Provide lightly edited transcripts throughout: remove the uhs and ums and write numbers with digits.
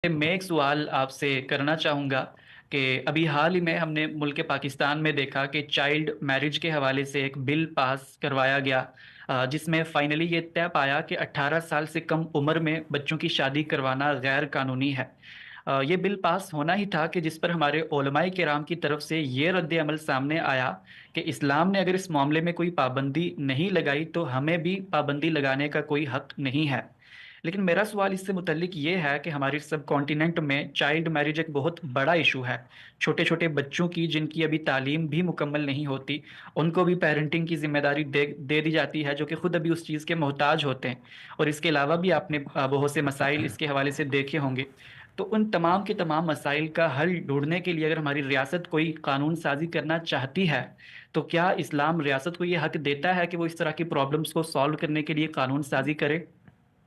मैं एक सवाल आपसे करना चाहूँगा कि अभी हाल ही में हमने मुल्क पाकिस्तान में देखा कि चाइल्ड मैरिज के हवाले से एक बिल पास करवाया गया, जिसमें फाइनली ये तय पाया कि 18 साल से कम उम्र में बच्चों की शादी करवाना गैर कानूनी है। ये बिल पास होना ही था कि जिस पर हमारे उलमाए किराम की तरफ से ये रद्द अमल सामने आया कि इस्लाम ने अगर इस मामले में कोई पाबंदी नहीं लगाई तो हमें भी पाबंदी लगाने का कोई हक नहीं है। लेकिन मेरा सवाल इससे मुतल्लिक ये है कि हमारे सब कॉन्टिनेंट में चाइल्ड मैरिज एक बहुत बड़ा इशू है। छोटे छोटे बच्चों की जिनकी अभी तालीम भी मुकम्मल नहीं होती, उनको भी पेरेंटिंग की जिम्मेदारी दे दी जाती है, जो कि खुद अभी उस चीज़ के मोहताज होते हैं। और इसके अलावा भी आपने बहुत से मसाइल इसके हवाले से देखे होंगे। तो उन तमाम के तमाम मसाइल का हल ढूंढने के लिए अगर हमारी रियासत कोई कानून साजी करना चाहती है, तो क्या इस्लाम रियासत को ये हक देता है कि वो इस तरह की प्रॉब्लम्स को सॉल्व करने के लिए कानून साजी करे?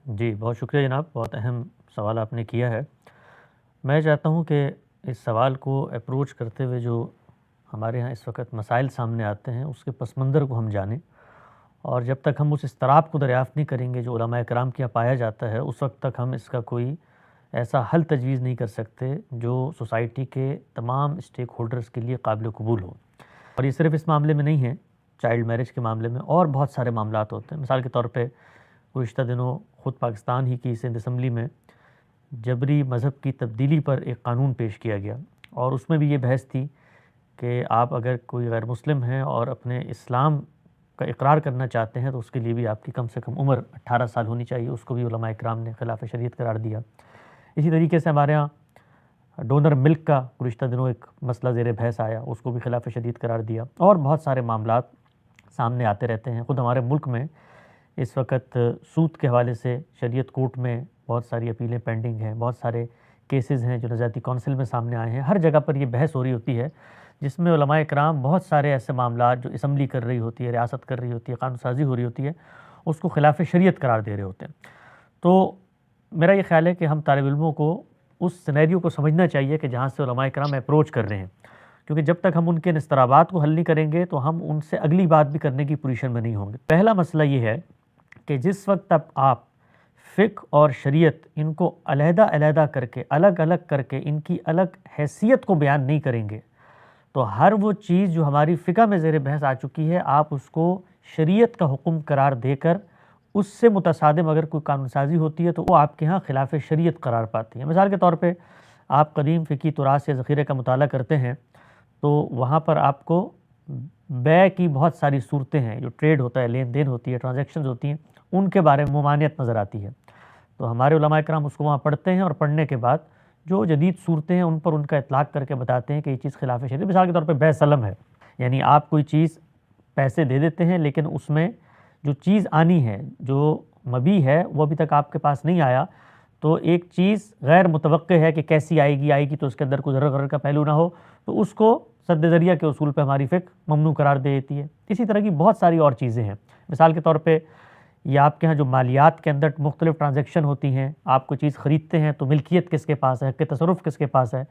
जी, बहुत शुक्रिया जनाब, बहुत अहम सवाल आपने किया है। मैं चाहता हूँ कि इस सवाल को अप्रोच करते हुए जो हमारे यहाँ इस वक्त मसाइल सामने आते हैं उसके पस मंज़र को हम जानें। और जब तक हम उस इसतराब को दरियाफ़्त नहीं करेंगे जो उलमाए किराम के यहाँ पाया जाता है, उस वक्त तक हम इसका कोई ऐसा हल तजवीज़ नहीं कर सकते जो सोसाइटी के तमाम स्टेक होल्डर्स के लिए काबिल कबूल हो। और ये सिर्फ़ इस मामले में नहीं है, चाइल्ड मैरिज के मामले में और बहुत सारे मामलात होते हैं। मिसाल के तौर पे गुज़िश्ता दिनों ख़ुद पाकिस्तान ही की सिंध असम्बली में जबरी मज़हब की तब्दीली पर एक कानून पेश किया गया, और उसमें भी ये बहस थी कि आप अगर कोई गैर मुस्लिम हैं और अपने इस्लाम का इकरार करना चाहते हैं तो उसके लिए भी आपकी कम से कम उम्र 18 साल होनी चाहिए। उसको भी उलमाए किराम ने खिलाफ शरीयत करार दिया। इसी तरीके से हमारे यहाँ डोनर मिल्क का गुज़िश्ता दिनों एक मसला ज़ेर बहस आया, उसको भी खिलाफ शरीयत करार दिया। और बहुत सारे मामलात सामने आते रहते हैं। ख़ुद हमारे मुल्क में इस वक्त सूद के हवाले से शरीयत कोर्ट में बहुत सारी अपीलें पेंडिंग हैं, बहुत सारे केसेस हैं जो नज़ाती कौंसिल में सामने आए हैं। हर जगह पर ये बहस हो रही होती है जिसमें उलमाए किराम बहुत सारे ऐसे मामलात जो असम्बली कर रही होती है, रियासत कर रही होती है, कानून साजी हो रही होती है, उसको खिलाफ शरीयत करार दे रहे होते हैं। तो मेरा ये ख्याल है कि हम तालिब इल्मों को उस सिनेरियो को समझना चाहिए कि जहाँ से उलमाए किराम अप्रोच कर रहे हैं, क्योंकि जब तक हम उनके इस्तराबात को हल नहीं करेंगे तो हम उनसे अगली बात भी करने की पोजीशन में नहीं होंगे। पहला मसला ये है कि जिस वक्त तक आप फ़िक़्ह और शरीयत इनको अलहदा-अलहदा करके, अलग-अलग करके, इनकी अलग हैसियत को बयान नहीं करेंगे, तो हर वो चीज़ जो हमारी फ़िक़्ह में ज़ेर बहस आ चुकी है, आप उसको शरीयत का हुक्म करार देकर उससे मुतसादिम अगर कोई कानून साज़ी होती है तो वो आपके यहाँ खिलाफ़ शरीयत करार पाती है। मिसाल के तौर पे आप कदीम फ़िक़ही तुरास या ज़ख़ीरे का मुताला करते हैं तो वहाँ पर आपको बै की बहुत सारी सूरतें हैं, जो ट्रेड होता है, लेन देन होती है, ट्रांजैक्शंस होती हैं, उनके बारे में ममानियत नज़र आती है। तो हमारे उलमाए किराम उसको वहाँ पढ़ते हैं और पढ़ने के बाद जो जदीद सूरतें हैं उन पर उनका इतलाक़ करके बताते हैं कि ये चीज़ खिलाफ़ शरीयत। मिसाल के तौर पे बै सलम है, यानी आप कोई चीज़ पैसे दे देते हैं लेकिन उसमें जो चीज़ आनी है, जो मबी है, वो अभी तक आपके पास नहीं आया। तो एक चीज़ गैर मुतवक्के है कि कैसी आएगी तो उसके अंदर कोई ज़र्र-ग़र्र का पहलू ना हो, तो उसको सद्द ज़रिया के उसूल पे हमारी फ़िक़्ह ममनू करार दे देती है। इसी तरह की बहुत सारी और चीज़ें हैं। मिसाल के तौर पे या आपके यहाँ जो मालियात के अंदर मुख्तलिफ़ ट्रांजैक्शन होती हैं, आप कोई चीज़ ख़रीदते हैं तो मिल्कियत किसके पास है, हक़ तसर्रुफ़ किसके पास है।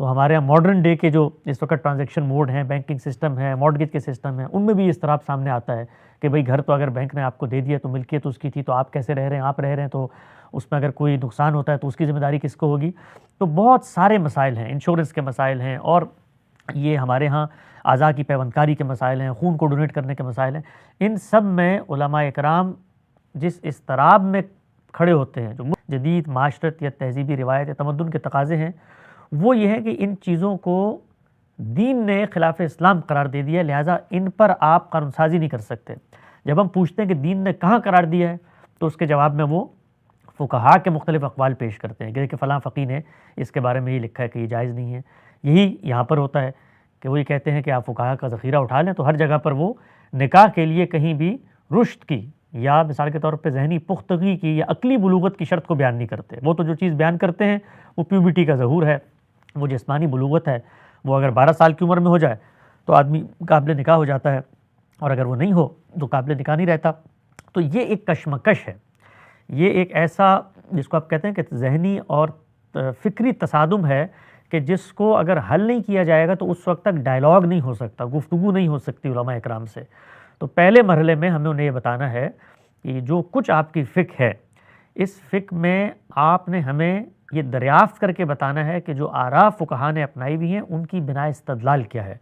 तो हमारे यहाँ मॉडर्न डे के जो इस वक्त ट्रांजैक्शन मोड हैं, बैंकिंग सिस्टम है, मॉर्टगेज के सिस्टम है, उनमें भी इस तरह सामने आता है कि भाई घर तो अगर बैंक ने आपको दे दिया तो मिल्कियत उसकी थी, तो आप कैसे रह रहे हैं, आप रह रहे हैं तो उसमें अगर कोई नुकसान होता है तो उसकी ज़िम्मेदारी किसको होगी। तो बहुत सारे मसाइल हैं, इंश्योरेंस के मसाइल हैं, और ये हमारे यहाँ अज़ा की पैबंदकारी के मसाइल हैं, खून को डोनेट करने के मसाइल हैं। इन सब में उलमाए किराम जिस इस्तराब में खड़े होते हैं, जो जदीद माशरत या तहज़ीबी रिवायत या तमद्दुन के तकाज़े हैं, वो ये है कि इन चीज़ों को दीन ने खिलाफ इस्लाम करार दे दिया है, लिहाजा इन पर आप कानून साज़ी नहीं कर सकते। जब हम पूछते हैं कि दीन ने कहाँ करार दिया है, तो उसके जवाब में वो फ़ुक़हा के मुख्तलिफ़ अक़वाल पेश करते हैं कि फ़लाँ फ़क़ीह ने इसके बारे में ये लिखा है कि ये जायज़ नहीं है। यही यहाँ पर होता है कि वो ये कहते हैं कि आप फ़ुक़हा का ज़ख़ीरा उठा लें, तो हर जगह पर वो निकाह के लिए कहीं भी रुश्द की या मिसाल के तौर पे ज़हनी पुख्तगी की या अक़ली बुलूगत की शर्त को बयान नहीं करते। वो तो जो चीज़ बयान करते हैं वो प्यूबिटी का ज़हूर है, वो जिस्मानी बुलूगत है। वो अगर 12 साल की उम्र में हो जाए तो आदमी काबिल निकाह हो जाता है, और अगर वो नहीं हो तो काबिल निकाह नहीं रहता। तो ये एक कशमकश है, ये एक ऐसा जिसको आप कहते हैं कि ज़हनी और फ़िक्री तसादुम है कि जिसको अगर हल नहीं किया जाएगा तो उस वक्त तक डायलॉग नहीं हो सकता, गुफ्तगू नहीं हो सकती उलमाए किराम से। तो पहले मरहले में हमें उन्हें ये बताना है कि जो कुछ आपकी फ़िक़्ह है, इस फ़िक़्ह में आपने हमें ये दरियाफ्त करके बताना है कि जो आरा फ़ुक़हा ने अपनाई हुई हैं उनकी बिना इस्तदलाल क्या है।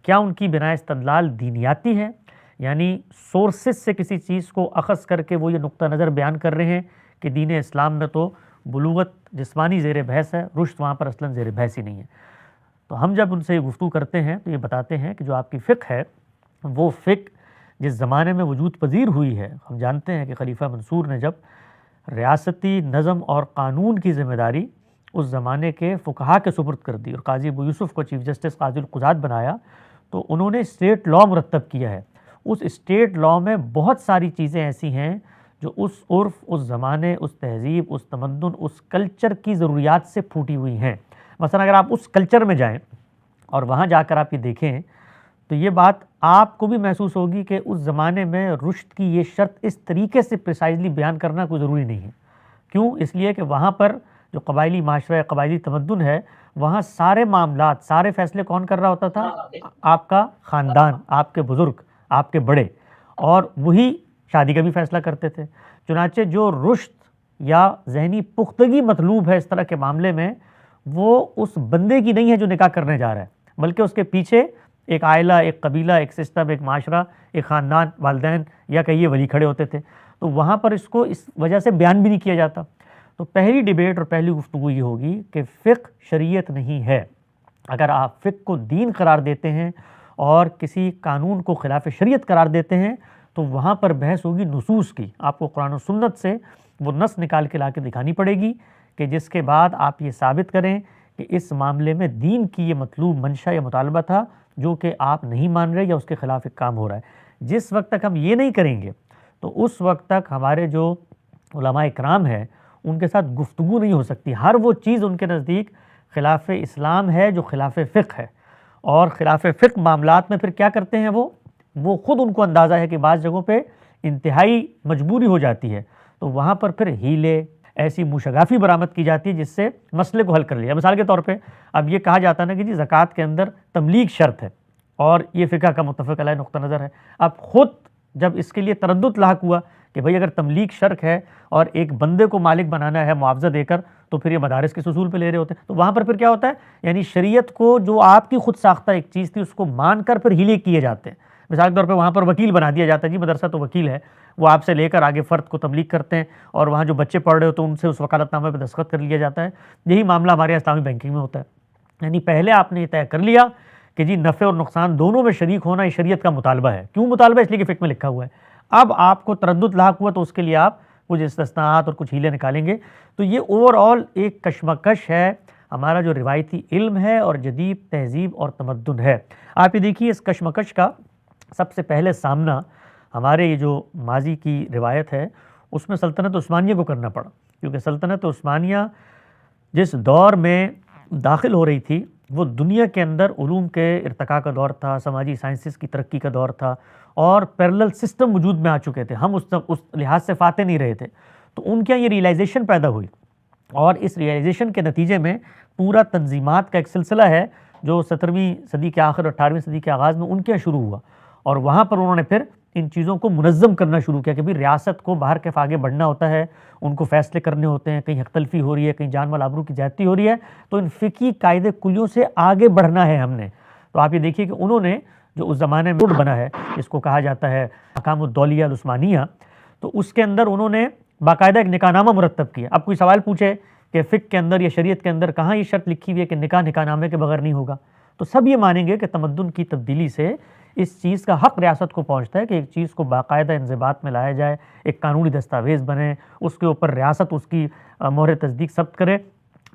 क्या उनकी बिना इस्तदलाल दीनियाती है, यानी सोर्सेस से किसी चीज़ को अख़ज़ करके वो ये नुक्ता नज़र बयान कर रहे हैं कि दीन इस्लाम में तो बुलूगत जिस्मानी ज़ेर बहस है, रुश्द वहाँ पर असलन ज़ेर बहस ही नहीं है। तो हम जब उनसे गुफ्तगू करते हैं तो ये बताते हैं कि जो आपकी फ़िक़्ह है वो फ़िक़्ह जिस ज़माने में वजूद पज़ीर हुई है। हम जानते हैं कि खलीफा मंसूर ने जब रियासती नज़म और क़ानून की ज़िम्मेदारी उस ज़माने के फ़ुक़हा के सुपुर्द कर दी और काज़ी अबू यूसुफ़ को चीफ़ जस्टिस क़ाज़ी क़ुज़ात बनाया, तो उन्होंने स्टेट लॉ मुरतब किया है। उस स्टेट लॉ में बहुत सारी चीज़ें ऐसी हैं जो उस उर्फ़, उस ज़माने, उस तहज़ीब, उस तमद्दुन, उस कल्चर की ज़रूरियात से फूटी हुई हैं। मसलन अगर आप उस कल्चर में जाएँ और वहाँ जाकर आप ये देखें तो ये बात आपको भी महसूस होगी कि उस ज़माने में रुश्द की ये शर्त इस तरीके से प्रिसाइज़ली बयान करना कोई ज़रूरी नहीं है। क्यों? इसलिए कि वहाँ पर जो कबायली माशरा है, कबायली तमद्दुन है, वहाँ सारे मामलात, सारे फ़ैसले कौन कर रहा होता था? आपका ख़ानदान, आपके बुज़ुर्ग, आपके बड़े, और वही शादी का भी फ़ैसला करते थे। चुनांचे जो रुश्द या ज़हनी पुख्तगी मतलूब है इस तरह के मामले में, वो उस बंदे की नहीं है जो निकाह करने जा रहा है, बल्कि उसके पीछे एक आइला, एक कबीला, एक सिस्टम, एक माशरा, एक ख़ानदान, वालिदैन या कहिए वली खड़े होते थे। तो वहाँ पर इसको इस वजह से बयान भी नहीं किया जाता। तो पहली डिबेट और पहली गुफ्तगू ये होगी कि फ़िक़्ह शरीयत नहीं है। अगर आप फ़िक़्ह को दीन करार देते हैं और किसी कानून को खिलाफ शरीयत करार देते हैं तो वहाँ पर बहस होगी नुसूस की। आपको कुरान और सुन्नत से वो नस निकाल के ला के दिखानी पड़ेगी कि जिसके बाद आप ये साबित करें कि इस मामले में दीन की ये मतलूब मंशा या मुतालबा था जो कि आप नहीं मान रहे या उसके ख़िलाफ़ एक काम हो रहा है। जिस वक्त तक हम ये नहीं करेंगे तो उस वक्त तक हमारे जो उलमा इकराम है उनके साथ गुफ्तगू नहीं हो सकती। हर वो चीज़ उनके नज़दीक ख़िलाफ़ इस्लाम है जो ख़िलाफ़ फ़िक़्ह है। और ख़िलाफ़ फ़िक़्ह मामलात में फिर क्या करते हैं वो ख़ुद उनको अंदाज़ा है कि बाज़ जगहों पे इंतहाई मजबूरी हो जाती है, तो वहाँ पर फिर हीले, ऐसी मुशगाफ़ी बरामद की जाती है जिससे मसले को हल कर लिया। मिसाल के तौर पे अब ये कहा जाता है ना कि जी ज़कात के अंदर तमलीग शर्त है और ये फ़िक़्ह का मुत्तफ़क़ अलैह नुक़्ता नज़र है। अब ख़ुद जब इसके लिए तरद्दुद लाहक हुआ कि भाई अगर तमलीग शर्त है और एक बंदे को मालिक बनाना है मुआवज़ा देकर, तो फिर ये मदारिस के उसूल पे ले रहे होते हैं। तो वहाँ पर फिर क्या होता है, यानी शरीयत को जो आपकी खुद साख्ता एक चीज़ थी उसको मान कर फिर हीले किए जाते हैं। मिसाल के तौर पे वहाँ पर वकील बना दिया जाता है, जी मदरसा तो वकील है, वो आपसे लेकर आगे फ़र्द को तबलीग करते हैं और वहाँ जो बच्चे पढ़ रहे हो तो उनसे उस वकालतनामे पर दस्तखत कर लिया जाता है। यही मामला हमारे यहाँ इस्लामी बैंकिंग में होता है। यानी पहले आपने ये तय कर लिया कि जी नफ़े और नुकसान दोनों में शरीक होना ये शरीयत का मुतालबा है। क्यों मुतालबा? इसलिए कि फ़िक़्ह में लिखा हुआ है। अब आपको तरद्दुद लाहक हुआ तो उसके लिए आप कुछ इस्तिस्नात और कुछ हीले निकालेंगे। तो ये ओवरऑल एक कशमकश है, हमारा जो रिवायती इल्म है और जदीद तहज़ीब और तमद्दुन है। आप ये देखिए, इस कशमकश का सबसे पहले सामना हमारे ये जो माजी की रिवायत है उसमें सल्तनत उस्मानिया को करना पड़ा, क्योंकि सल्तनत उस्मानिया जिस दौर में दाखिल हो रही थी वो दुनिया के अंदर उलूम के इर्तिका का दौर था, समाजी साइंसेस की तरक्की का दौर था और पैरेलल सिस्टम वजूद में आ चुके थे। हम उस लिहाज से फाते नहीं रहे थे। तो उनके यहाँ ये रियलाइजेशन पैदा हुई और इस रियलाइजेशन के नतीजे में पूरा तंजीमात का एक सिलसिला है जो 17वीं सदी के आखिर और 18वीं सदी के आगाज़ में उनके यहाँ शुरू हुआ। और वहाँ पर उन्होंने फिर इन चीज़ों को मुनज़्ज़म करना शुरू किया कि भाई रियासत को बाहर के आगे बढ़ना होता है, उनको फ़ैसले करने होते हैं, कहीं हक़तलफ़ी हो रही है, कहीं जान माल आबरू की ज़्यादती हो रही है, तो इन फ़िक़ही कायदे कुलियों से आगे बढ़ना है हमने। तो आप ये देखिए कि उन्होंने जो उस ज़माने में बोर्ड बना है जिसको कहा जाता है अहकामुद्दौलिया उस्मानिया, तो उसके अंदर उन्होंने बाकायदा एक निकाहनामा मुरतब किया। अब कोई सवाल पूछे कि फ़िक़्ह के अंदर या शरीयत के अंदर कहाँ ये शर्त लिखी हुई है कि निकाहनामे के बगैर नहीं होगा, तो सब ये मानेंगे कि तमद्दुन की तब्दीली से इस चीज़ का हक़ रियासत को पहुँचता है कि एक चीज़ को बाकायदा इंज़िबात में लाया जाए, एक कानूनी दस्तावेज़ बने, उसके ऊपर रियासत उसकी मोहर तस्दीक सब्त करे।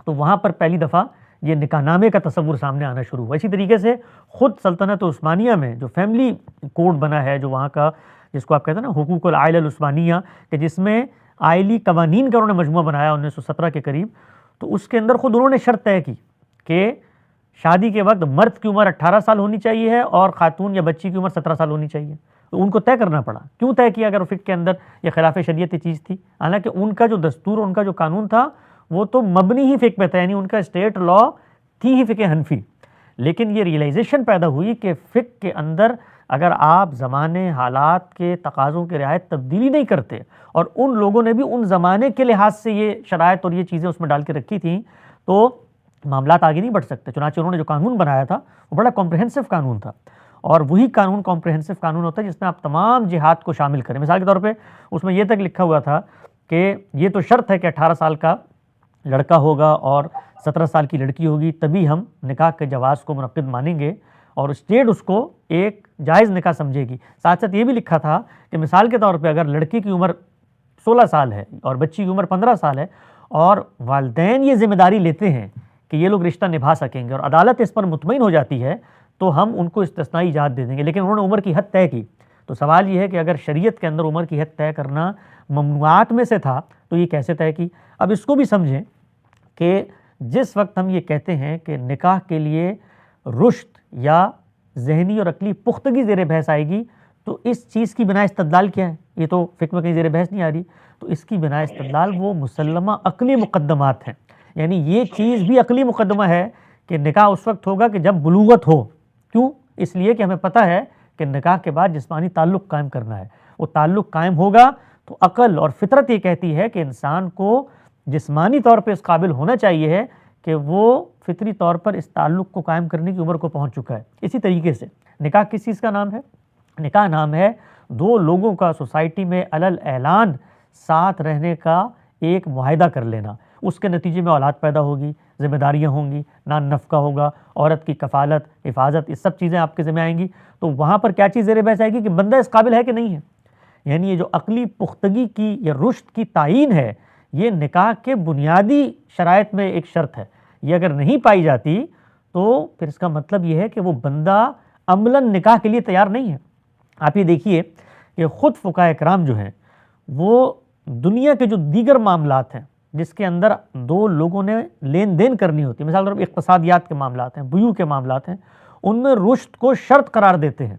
तो वहाँ पर पहली दफ़ा ये निकाहनामे का तसव्वुर सामने आना शुरू हुआ। इसी तरीके से ख़ुद सल्तनत उस्मानिया में जो फैमिली कोड बना है, जो वहाँ का जिसको आप कहते हैं ना हुकूकुल आइल उस्मानिया, कि जिसमें आइली कवानीन का उन्होंने मजमूआ बनाया 1917 के करीब, तो उसके अंदर ख़ुद उन्होंने शर्त तय की कि शादी के वक्त मर्द की उम्र 18 साल होनी चाहिए है और ख़ातून या बच्ची की उम्र 17 साल होनी चाहिए। तो उनको तय करना पड़ा। क्यों तय किया? अगर फ़िक़्ह के अंदर यह खिलाफ़ शरीयत चीज़ थी। हालांकि उनका जो दस्तूर, उनका जो कानून था वो तो मबनी ही फ़िक़्ह पे था, यानी उनका स्टेट लॉ थी ही फ़िक़्ह हनफी। लेकिन ये रियलाइजेशन पैदा हुई कि फ़िक़्ह के अंदर अगर आप ज़माने हालात के तकाज़ों की रियायत तब्दीली नहीं करते और उन लोगों ने भी उन ज़माने के लिहाज से ये शराइत और ये चीज़ें उसमें डाल के रखी थी, तो मामलात आगे नहीं बढ़ सकते। चुनांचे उन्होंने जो कानून बनाया था वो बड़ा कॉम्प्रहेंसिव कानून था, और वही कानून कॉम्प्रहेंसिव कानून होता है जिसमें आप तमाम जिहाद को शामिल करें। मिसाल के तौर पे उसमें यह तक लिखा हुआ था कि ये तो शर्त है कि 18 साल का लड़का होगा और 17 साल की लड़की होगी, तभी हम निकाह के जवाज़ को मुनक्किद मानेंगे और स्टेट उसको एक जायज़ निकाह समझेगी। साथ साथ ये भी लिखा था कि मिसाल के तौर पे अगर लड़की की उम्र 16 साल है और बच्ची की उम्र 15 साल है और वालिदैन ये जिम्मेदारी लेते हैं कि ये लोग रिश्ता निभा सकेंगे और अदालत इस पर मुतमईन हो जाती है, तो हम उनको इस्तिस्नाई इजाज़त दे देंगे। लेकिन उन्होंने उम्र की हद तय की। तो सवाल ये है कि अगर शरीयत के अंदर उम्र की हद तय करना ममनुआत में से था तो ये कैसे तय की। अब इसको भी समझें कि जिस वक्त हम ये कहते हैं कि निकाह के लिए रुश्त या जहनी और अकली पुख्तगी ज़ेर बहस आएगी, तो इस चीज़ की बिना इस्तदलाल क्या है? ये तो फ़िक्र में कहीं ज़ेर बहस नहीं आ रही। तो इसकी बिना इस्तदलाल वो मुसल्लमा अकली मुक़द्दमात हैं, यानी ये चीज़ भी अकली मुक़द्दमा है कि निकाह उस वक्त होगा कि जब बुलूगत हो। क्यों? इसलिए कि हमें पता है कि निकाह के बाद जिस्मानी ताल्लुक़ कायम करना है। वो ताल्लुक़ कायम होगा तो अक़ल और फ़ितरत ये कहती है कि इंसान को जिस्मानी तौर पे इस काबिल होना चाहिए है कि वो फितरी तौर पर इस ताल्लुक़ को कायम करने की उम्र को पहुँच चुका है। इसी तरीके से निकाह किस चीज़ का नाम है? निकाह नाम है दो लोगों का सोसाइटी में अलल ऐलान साथ रहने का एक मुआहिदा कर लेना। उसके नतीजे में औलाद पैदा होगी, ज़िम्मेदारियाँ होंगी, नान नफ़का होगा, औरत की कफ़ालत, हिफाजत, ये सब चीज़ें आपके ज़िम्मे आएंगी। तो वहाँ पर क्या चीज़ ज़ेर बहस आएगी कि बंदा इस काबिल है कि नहीं है। यानी ये जो अक़ली पुख्तगी की या रुश्द की तायीन है, ये निकाह के बुनियादी शराइत में एक शर्त है। ये अगर नहीं पाई जाती तो फिर इसका मतलब ये है कि वो बंदा अमलन निकाह के लिए तैयार नहीं है। आप ये देखिए कि ख़ुद फ़ुक़हा इकराम जो हैं वो दुनिया के जो दीगर मामलात हैं जिसके अंदर दो लोगों ने लेन देन करनी होती है, मिसाल के तौर पर इक़्तिसादियात के मामलात हैं, बुयू के मामलात हैं, उनमें रुश्द को शर्त करार देते हैं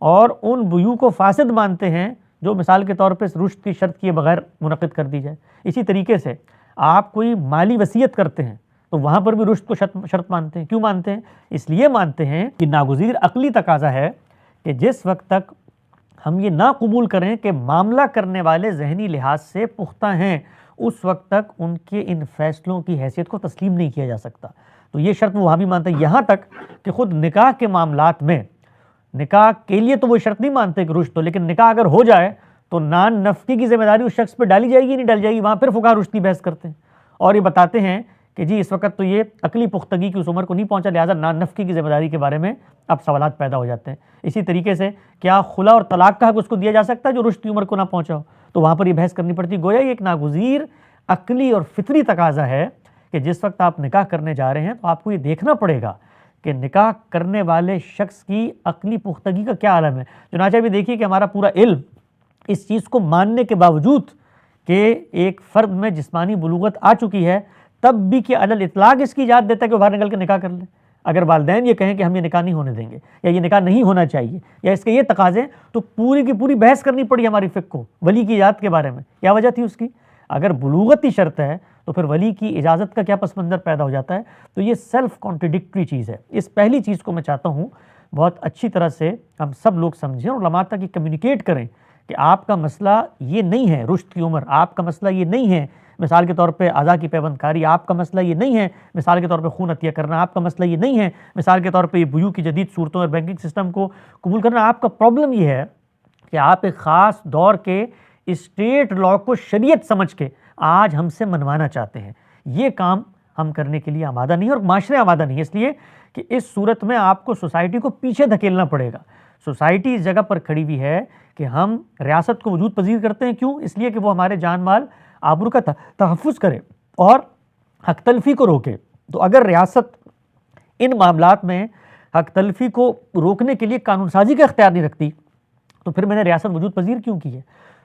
और उन बुयू को फासिद मानते हैं जो मिसाल के तौर पे रुश्द की शर्त किए बगैर मुनक़िद कर दी जाए। इसी तरीके से आप कोई माली वसीयत करते हैं तो वहाँ पर भी रुश्द को शर्त मानते हैं। क्यों मानते हैं? इसलिए मानते हैं कि नागुज़ीर अक़ली तकाज़ा है कि जिस वक्त तक हम ये ना कबूल करें कि मामला करने वाले जहनी लिहाज से पुख्ता हैं, उस वक्त तक उनके इन फ़ैसलों की हैसियत को तस्लीम नहीं किया जा सकता। तो ये शर्त वो वहाँ भी मानते हैं, यहाँ तक कि ख़ुद निकाह के मामलात में निकाह के लिए तो वो शर्त नहीं मानते कि रुश्द हो, लेकिन निकाह अगर हो जाए तो नान नफ़की की ज़िम्मेदारी उस शख्स पर डाली जाएगी नहीं डाली जाएगी, वहाँ फिर फ़ुक़हा रुश्द की बहस करते हैं और ये बताते हैं कि जी इस वक्त तो ये अकली पुख्तगी की उस उम्र को नहीं पहुँचा, लिहाजा नान नफ़की की ज़िम्मेदारी के बारे में अब सवालात पैदा हो जाते हैं। इसी तरीके से क्या खुला और तलाक का हक़ उसको दिया जा सकता है जो रुश्द की उम्र को ना पहुँचा हो? तो वहाँ पर ये बहस करनी पड़ती। गोया ये एक नागुज़ीर अकली और फितरी तकाज़ा है कि जिस वक्त आप निकाह करने जा रहे हैं तो आपको ये देखना पड़ेगा कि निकाह करने वाले शख्स की अकली पुख्तगी का क्या आलम है। चुनांचे भी देखिए कि हमारा पूरा इल्म इस चीज़ को मानने के बावजूद कि एक फ़र्द में जिस्मानी बुलूगत आ चुकी है, तब भी कि अलल इतलाक़ इसकी इजाज़त देता है कि बाहर निकल के निकाह कर ले। अगर वालिदैन ये कहें कि हम ये निकाह नहीं होने देंगे या ये निकाह नहीं होना चाहिए या इसके ये तकाज़े, तो पूरी की पूरी बहस करनी पड़ी हमारी फ़िक़्ह को वली की इजाज़त के बारे में। क्या वजह थी उसकी? अगर बुलूगत ही शर्त है तो फिर वली की इजाज़त का क्या पस मंज़र पैदा हो जाता है। तो ये सेल्फ़ कॉन्ट्रडिक्टरी चीज़ है। इस पहली चीज़ को मैं चाहता हूँ बहुत अच्छी तरह से हम सब लोग समझें और उलमा तक ये कम्युनिकेट करें कि आपका मसला ये नहीं है रुश्द की उम्र, आपका मसला ये नहीं है मिसाल के तौर पे आज़ा की पैबंदकारी, आपका मसला ये नहीं है मिसाल के तौर पे खून अतिया करना, आपका मसला ये नहीं है मिसाल के तौर पे ये बुयू की जदीद सूरतों और बैंकिंग सिस्टम को कबूल करना। आपका प्रॉब्लम ये है कि आप एक ख़ास दौर के स्टेट लॉ को शरीयत समझ के आज हमसे मनवाना चाहते हैं। ये काम हम करने के लिए आमादा नहीं है और माशरे आमादा नहीं है, इसलिए कि इस सूरत में आपको सोसाइटी को पीछे धकेलना पड़ेगा। सोसाइटी इस जगह पर खड़ी हुई है कि हम रियासत को वजूद पजीर करते हैं। क्यों? इसलिए कि वो हमारे जान माल आबरू का तहफ़्फ़ुज़ करे और हक तलफ़ी को रोके। तो अगर रियासत इन मामलात में हक तलफ़ी को रोकने के लिए कानून साजी का इख्तियार नहीं रखती तो फिर मैंने रियासत वजूद पजीर क्यों की है?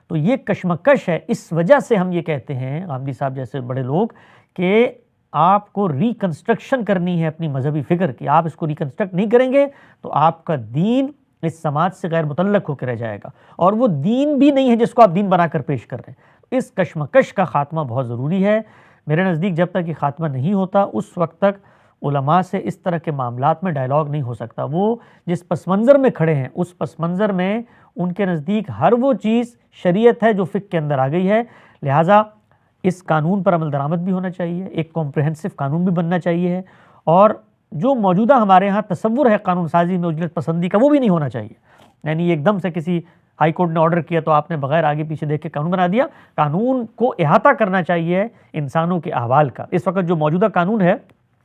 तो ये कशमकश है। इस वजह से हम ये कहते हैं गामदी साहब जैसे बड़े लोग कि आपको रिकन्स्ट्रक्शन करनी है अपनी मजहबी फ़िक्र की। आप इसको रिकन्स्ट्रक्ट नहीं करेंगे तो आपका दीन इस समाज से गैर मुतल्लक होकर रह जाएगा और वो दीन भी नहीं है जिसको आप दीन बनाकर पेश कर रहे हैं। इस कशमकश का ख़ात्मा बहुत ज़रूरी है। मेरे नज़दीक जब तक ये ख़ात्मा नहीं होता उस वक्त तक उलमा से इस तरह के मामलात में डायलॉग नहीं हो सकता। वो जिस पस मंज़र में खड़े हैं उस पस मंज़र में उनके नज़दीक हर वो चीज़ शरीयत है जो फ़िक़्ह के अंदर आ गई है। लिहाजा इस कानून पर अमल दरामद भी होना चाहिए, एक कॉम्प्रिहेंसिव कानून भी बनना चाहिए, और जो मौजूदा हमारे यहाँ तसव्वुर है कानून साजी में उजलत पसंदी का, वो भी नहीं होना चाहिए। यानी एकदम से किसी हाई कोर्ट ने ऑर्डर किया तो आपने बगैर आगे पीछे देख के कानून बना दिया। कानून को अहाता करना चाहिए इंसानों के अहवाल का। इस वक्त जो मौजूदा कानून है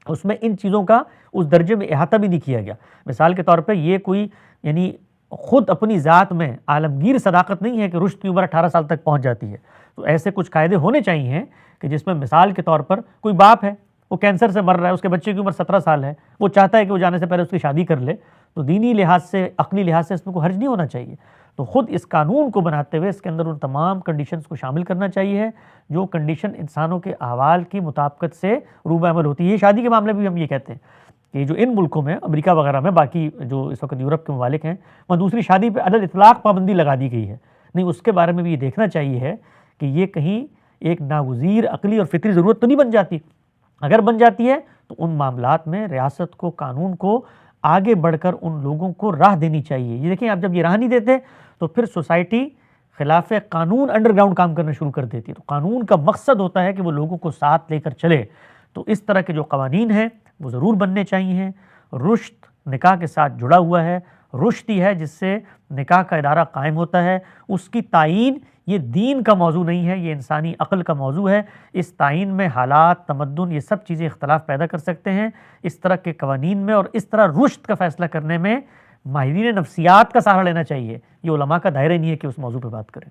उसमें इन चीज़ों का उस दर्जे में अहाता भी नहीं किया गया। मिसाल के तौर पर ये कोई यानी ख़ुद अपनी ज़ात में आलमगीर सदाकत नहीं है कि रुश्द की उम्र 18 साल तक पहुँच जाती है। तो ऐसे कुछ कायदे होने चाहिए कि जिसमें मिसाल के तौर पर कोई बाप है, वो कैंसर से मर रहा है, उसके बच्चे की उम्र 17 साल है, वो चाहता है कि वो जाने से पहले उसकी शादी कर ले, तो दीनी लिहाज से, अक़ली लिहाज से इसमें कोई हर्ज नहीं होना चाहिए। तो ख़ुद इस कानून को बनाते हुए इसके अंदर उन तमाम कंडीशंस को शामिल करना चाहिए जो कंडीशन इंसानों के अहवाल की मुताबिकत से रूबा अमल होती है। शादी के मामले में भी हम ये कहते हैं कि जो इन मुल्कों में, अमेरिका वगैरह में, बाकी जो इस वक्त यूरोप के ममालिक हैं, वहाँ दूसरी शादी पर अलग इतलाक़ पाबंदी लगा दी गई है। नहीं, उसके बारे में भी ये देखना चाहिए है कि ये कहीं एक नागुज़ीर अक़ली और फ़ितरी ज़रूरत तो नहीं बन जाती। अगर बन जाती है तो उन मामलात में रियासत को, कानून को आगे बढ़कर उन लोगों को राह देनी चाहिए। ये देखें, आप जब ये राह नहीं देते तो फिर सोसाइटी खिलाफ कानून अंडरग्राउंड काम करना शुरू कर देती है। तो कानून का मकसद होता है कि वो लोगों को साथ लेकर चले। तो इस तरह के जो कवानीन हैं वो ज़रूर बनने चाहिए। रुश्त निकाह के साथ जुड़ा हुआ है, रुश्त ही है जिससे निकाह का इदारा कायम होता है। उसकी तायीन ये दीन का मौजू नहीं है, ये इंसानी अक़ल का मौजू है। इस तायीन में हालात, तमद्दुन, ये सब चीज़ें इख्तलाफ पैदा कर सकते हैं। इस तरह के कवानीन में और इस तरह रुश्त का फ़ैसला करने में माहिरीन नफ्सियात का सहारा लेना चाहिए। ये उलमा का दायरा नहीं है कि उस मौजू पर बात करें।